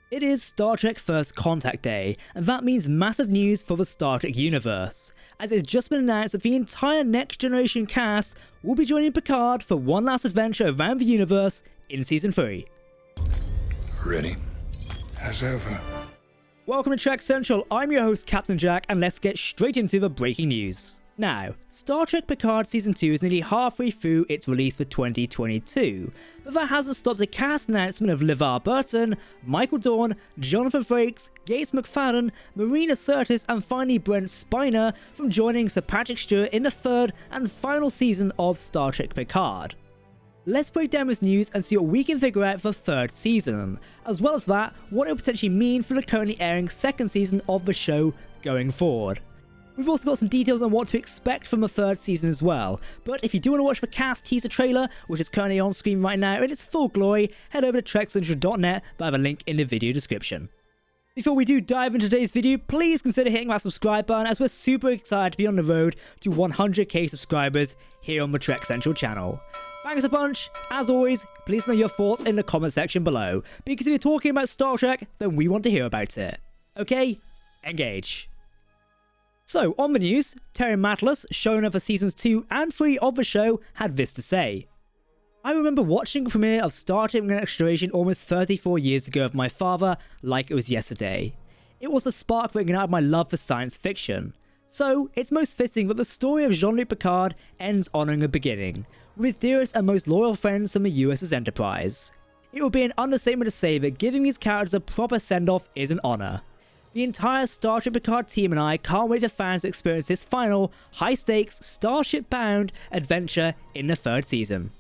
It is Star Trek First Contact Day, and that means massive news for the Star Trek universe, as it's just been announced that the entire Next Generation cast will be joining Picard for one last adventure around the universe in Season 3. Ready as ever. Welcome to Trek Central, I'm your host Captain Jack, and let's get straight into the breaking news. Now, Star Trek Picard Season 2 is nearly halfway through its release for 2022, but that hasn't stopped the cast announcement of LeVar Burton, Michael Dorn, Jonathan Frakes, Gates McFadden, Marina Sirtis, and finally Brent Spiner from joining Sir Patrick Stewart in the third and final season of Star Trek Picard. Let's break down this news and see what we can figure out for the third season, as well as that, what it will potentially mean for the currently airing second season of the show going forward. We've also got some details on what to expect from the third season as well, but if you do want to watch the cast teaser trailer, which is currently on screen right now in its full glory, head over to trekscentral.net, but I have a link in the video description. Before we do dive into today's video, please consider hitting that subscribe button, as we're super excited to be on the road to 100k subscribers here on the Trek Central channel. Thanks a bunch. As always, please know your thoughts in the comment section below, because if you're talking about Star Trek, then we want to hear about it. Okay? Engage. So, on the news, Terry Matalas, showrunner for seasons 2 and 3 of the show, had this to say. I remember watching the premiere of Star Trek Next Generation almost 34 years ago with my father, like it was yesterday. It was the spark that ignited my love for science fiction. So, it's most fitting that the story of Jean-Luc Picard ends honouring a beginning, with his dearest and most loyal friends from the USS Enterprise. It would be an understatement to say that giving these characters a proper send-off is an honour. The entire Star Trek Picard team and I can't wait for fans to experience this final, high-stakes, starship-bound adventure in the third season.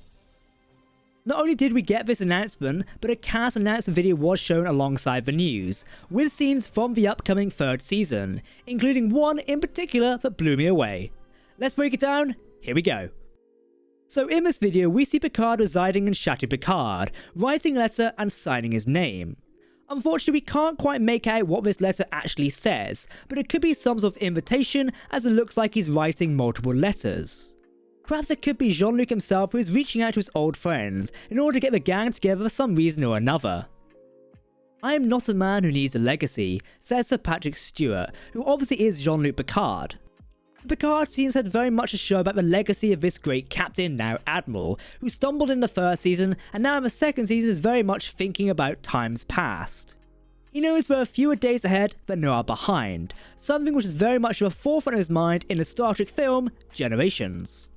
Not only did we get this announcement, but a cast announcement video was shown alongside the news, with scenes from the upcoming third season, including one in particular that blew me away. Let's break it down, here we go. So in this video, we see Picard residing in Chateau Picard, writing a letter and signing his name. Unfortunately, we can't quite make out what this letter actually says, but it could be some sort of invitation, as it looks like he's writing multiple letters. Perhaps it could be Jean-Luc himself who is reaching out to his old friends in order to get the gang together for some reason or another. I am not a man who needs a legacy, says Sir Patrick Stewart, who obviously is Jean-Luc Picard. Picard seems had very much to show about the legacy of this great captain, now Admiral, who stumbled in the first season and now in the second season is very much thinking about times past. He knows there are fewer days ahead than there are behind, something which is very much at the forefront of his mind in the Star Trek film, Generations.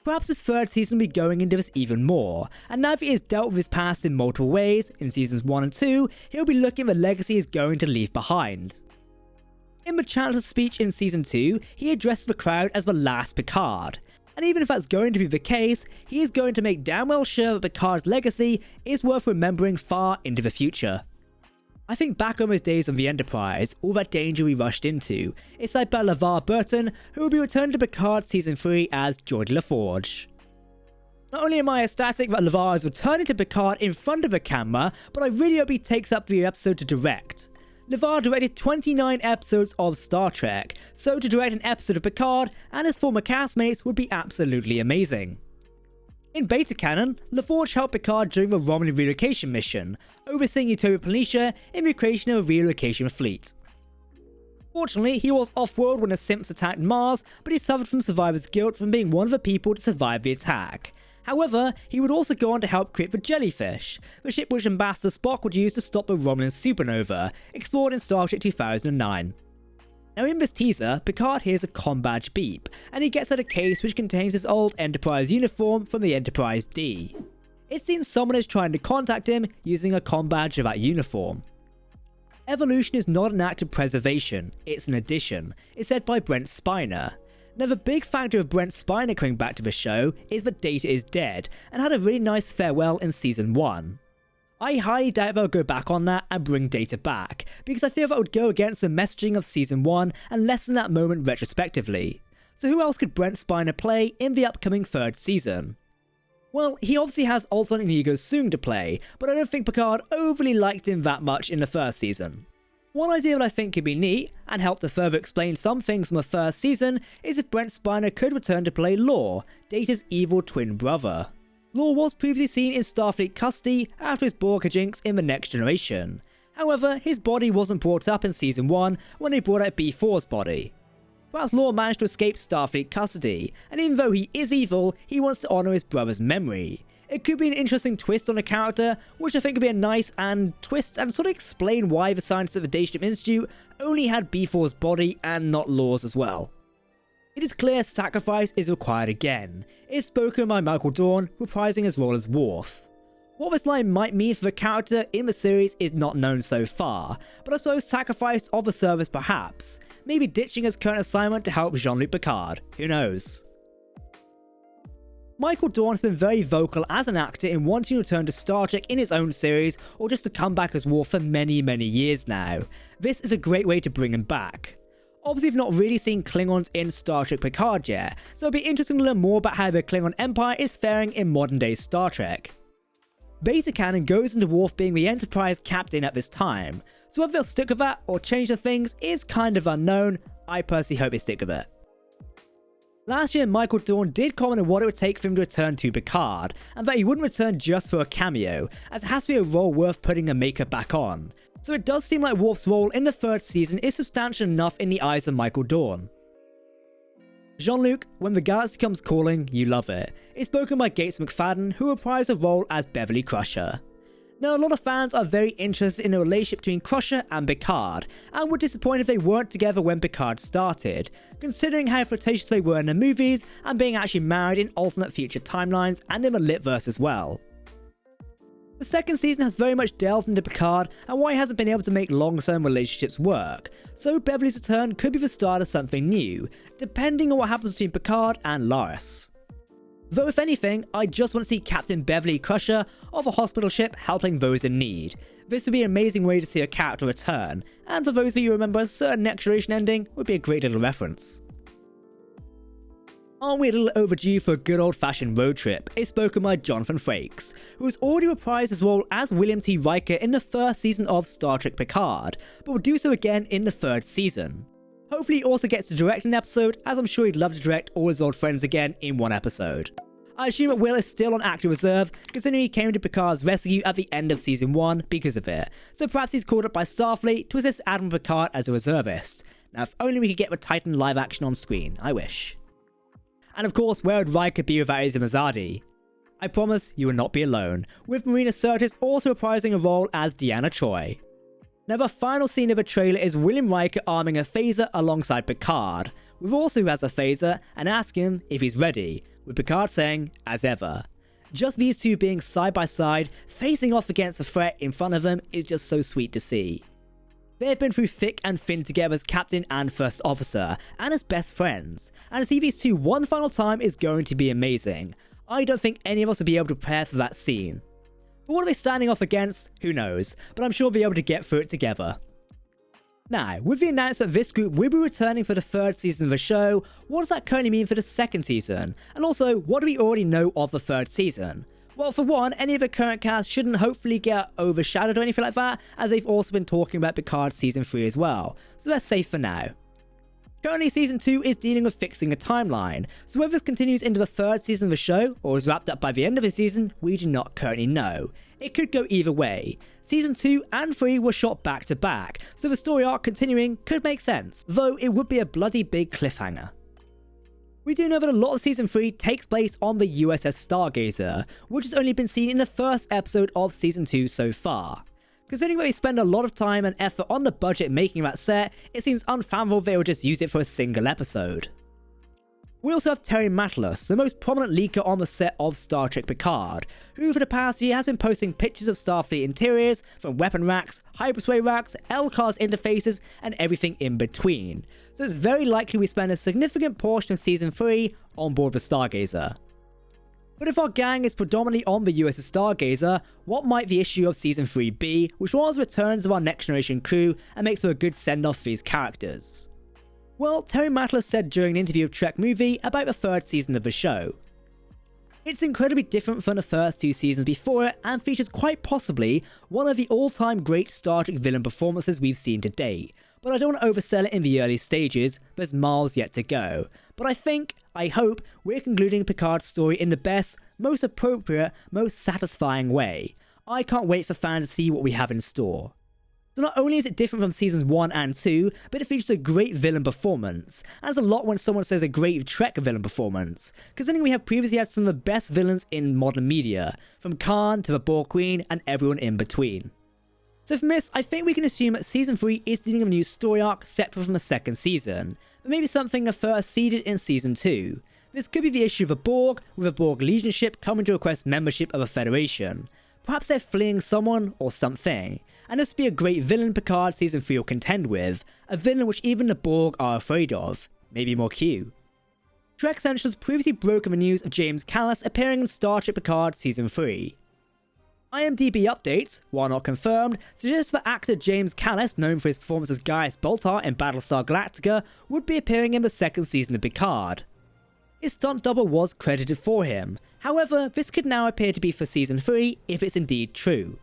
Perhaps this third season will be going into this even more, and now that he has dealt with his past in multiple ways, in seasons 1 and 2, he'll be looking at the legacy he's going to leave behind. In the Chancellor's speech in Season 2, he addresses the crowd as the last Picard, and even if that's going to be the case, he is going to make damn well sure that Picard's legacy is worth remembering far into the future. I think back on those days on the Enterprise, all that danger we rushed into, it's like by LeVar Burton, who will be returning to Picard Season 3 as Geordi LaForge. Not only am I ecstatic that LeVar is returning to Picard in front of the camera, but I really hope he takes up the episode to direct. LeVar directed 29 episodes of Star Trek, so to direct an episode of Picard and his former castmates would be absolutely amazing. In beta canon, LaForge helped Picard during the Romulan relocation mission, overseeing Utopia Planitia in the creation of a relocation fleet. Fortunately, he was off-world when the Simps attacked Mars, but he suffered from survivor's guilt from being one of the people to survive the attack. However, he would also go on to help create the Jellyfish, the ship which Ambassador Spock would use to stop the Romulan supernova, explored in Star Trek 2009. Now in this teaser, Picard hears a comm badge beep, and he gets out a case which contains his old Enterprise uniform from the Enterprise D. It seems someone is trying to contact him using a comm badge of that uniform. Evolution is not an act of preservation, it's an addition, is said by Brent Spiner. Now the big factor of Brent Spiner coming back to the show is that Data is dead, and had a really nice farewell in Season 1. I highly doubt they'll go back on that and bring Data back, because I feel that would go against the messaging of Season 1 and lessen that moment retrospectively. So who else could Brent Spiner play in the upcoming third season? Well, he obviously has Ultron Inigo Soong to play, but I don't think Picard overly liked him that much in the first season. One idea that I think could be neat, and help to further explain some things from the first season, is if Brent Spiner could return to play Lore, Data's evil twin brother. Lore was previously seen in Starfleet custody after his Borg hijinks in The Next Generation. However, his body wasn't brought up in Season 1 when they brought out B4's body. Perhaps Lore managed to escape Starfleet custody, and even though he is evil, he wants to honour his brother's memory. It could be an interesting twist on a character, which I think would be a nice twist and sort of explain why the scientists at the Daystrom Institute only had B4's body and not Lore's as well. It is clear sacrifice is required again. It is spoken by Michael Dorn, reprising his role as Worf. What this line might mean for the character in the series is not known so far, but I suppose sacrifice of the service perhaps, maybe ditching his current assignment to help Jean-Luc Picard, who knows. Michael Dorn has been very vocal as an actor in wanting to return to Star Trek in his own series or just to come back as Worf for many years now. This is a great way to bring him back. Obviously we've not really seen Klingons in Star Trek Picard yet, so it'll be interesting to learn more about how the Klingon Empire is faring in modern day Star Trek. Beta canon goes into Worf being the Enterprise captain at this time, so whether they'll stick with that or change the things is kind of unknown. I personally hope they stick with it. Last year, Michael Dorn did comment on what it would take for him to return to Picard, and that he wouldn't return just for a cameo, as it has to be a role worth putting the makeup back on. So it does seem like Worf's role in the third season is substantial enough in the eyes of Michael Dorn. Jean-Luc, when the galaxy comes calling, you love it. It's spoken by Gates McFadden, who reprised the role as Beverly Crusher. Now, a lot of fans are very interested in the relationship between Crusher and Picard, and were disappointed if they weren't together when Picard started, considering how flirtatious they were in the movies and being actually married in alternate future timelines and in the Litverse as well. The second season has very much delved into Picard and why he hasn't been able to make long-term relationships work, so Beverly's return could be the start of something new, depending on what happens between Picard and Laris. Though if anything, I just want to see Captain Beverly Crusher of a hospital ship helping those in need. This would be an amazing way to see a character return, and for those of you who remember a certain Next Generation ending, would be a great little reference. Aren't we a little overdue for a good old-fashioned road trip? It's spoken by Jonathan Frakes, who has already reprised his role as William T. Riker in the first season of Star Trek Picard, but will do so again in the third season. Hopefully he also gets to direct an episode, as I'm sure he'd love to direct all his old friends again in one episode. I assume that Will is still on active reserve, considering he came to Picard's rescue at the end of Season 1 because of it, so perhaps he's called up by Starfleet to assist Admiral Picard as a reservist. Now if only we could get the Titan live action on screen, I wish. And of course, where would Riker be without Isa Mazadi? I promise you will not be alone, with Marina Sirtis also reprising a role as Deanna Troi. Now the final scene of the trailer is William Riker arming a phaser alongside Picard, with also who has a phaser, and asking him if he's ready, with Picard saying, as ever. Just these two being side by side, facing off against a threat in front of them is just so sweet to see. They have been through thick and thin together as captain and first officer, and as best friends, and to see these two one final time is going to be amazing. I don't think any of us will be able to prepare for that scene. But what are they standing off against? Who knows, but I'm sure we'll be able to get through it together. Now, with the announcement this group will be returning for the third season of the show, what does that currently mean for the second season? And also, what do we already know of the third season? Well, for one, any of the current cast shouldn't hopefully get overshadowed or anything like that, as they've also been talking about Picard Season 3 as well, so that's safe for now. Currently, Season 2 is dealing with fixing a timeline, so whether this continues into the third season of the show, or is wrapped up by the end of the season, we do not currently know. It could go either way. Season 2 and 3 were shot back to back, so the story arc continuing could make sense, though it would be a bloody big cliffhanger. We do know that a lot of Season 3 takes place on the USS Stargazer, which has only been seen in the first episode of Season 2 so far. Considering that they spend a lot of time and effort on the budget making that set, it seems unfathomable they will just use it for a single episode. We also have Terry Matalas, the most prominent leaker on the set of Star Trek Picard, who for the past year has been posting pictures of Starfleet interiors, from weapon racks, hyperspace racks, LCARS interfaces, and everything in between, so it's very likely we spend a significant portion of Season 3 on board the Stargazer. But if our gang is predominantly on the USS Stargazer, what might the issue of Season 3 be, which was returns of our Next Generation crew and makes for a good send-off for these characters? Well, Terry Matalas said during an interview with Trek Movie about the third season of the show. It's incredibly different from the first two seasons before it and features quite possibly one of the all-time great Star Trek villain performances we've seen to date, but I don't want to oversell it in the early stages, there's miles yet to go. But I hope, we're concluding Picard's story in the best, most appropriate, most satisfying way. I can't wait for fans to see what we have in store. So not only is it different from seasons 1 and 2, but it features a great villain performance. And there's a lot when someone says a great Trek villain performance, considering we have previously had some of the best villains in modern media, from Khan to the Borg Queen and everyone in between. So from this, I think we can assume that season 3 is dealing with a new story arc separate from the second season, but maybe something that first seeded in season 2. This could be the issue of the Borg, with a Borg Legion ship coming to request membership of a Federation. Perhaps they're fleeing someone or something, and this would be a great villain Picard season 3 will contend with, a villain which even the Borg are afraid of. Maybe more Q. Trek Central's previously broken the news of James Callis appearing in Star Trek Picard season 3. IMDb updates, while not confirmed, suggest that actor James Callis, known for his performance as Gaius Baltar in Battlestar Galactica, would be appearing in the second season of Picard. His stunt double was credited for him, however, this could now appear to be for season 3 if it's indeed true.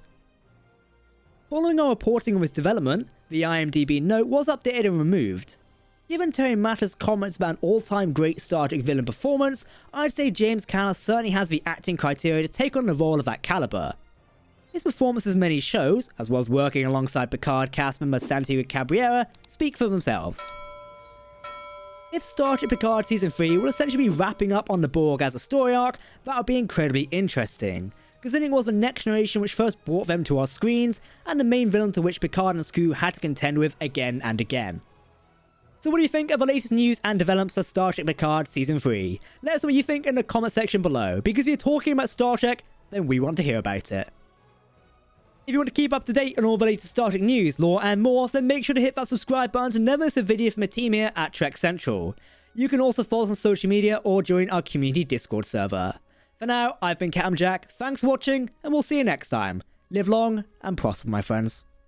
Following our reporting of his development, the IMDb note was updated and removed. Given Terry Matter's comments about an all-time great Star Trek villain performance, I'd say James Callis certainly has the acting criteria to take on a role of that caliber. His performances in many shows, as well as working alongside Picard cast member Santiago Cabrera, speak for themselves. If Star Trek Picard Season 3 will essentially be wrapping up on the Borg as a story arc, that would be incredibly interesting, considering it was the next generation which first brought them to our screens, and the main villain to which Picard and his crew had to contend with again and again. So what do you think of the latest news and developments for Star Trek Picard Season 3? Let us know what you think in the comment section below, because if you're talking about Star Trek, then we want to hear about it. If you want to keep up to date on all the latest Star Trek news, lore and more, then make sure to hit that subscribe button to never miss a video from the team here at Trek Central. You can also follow us on social media or join our community Discord server. For now, I've been Captain Jack, thanks for watching, and we'll see you next time. Live long and prosper, my friends.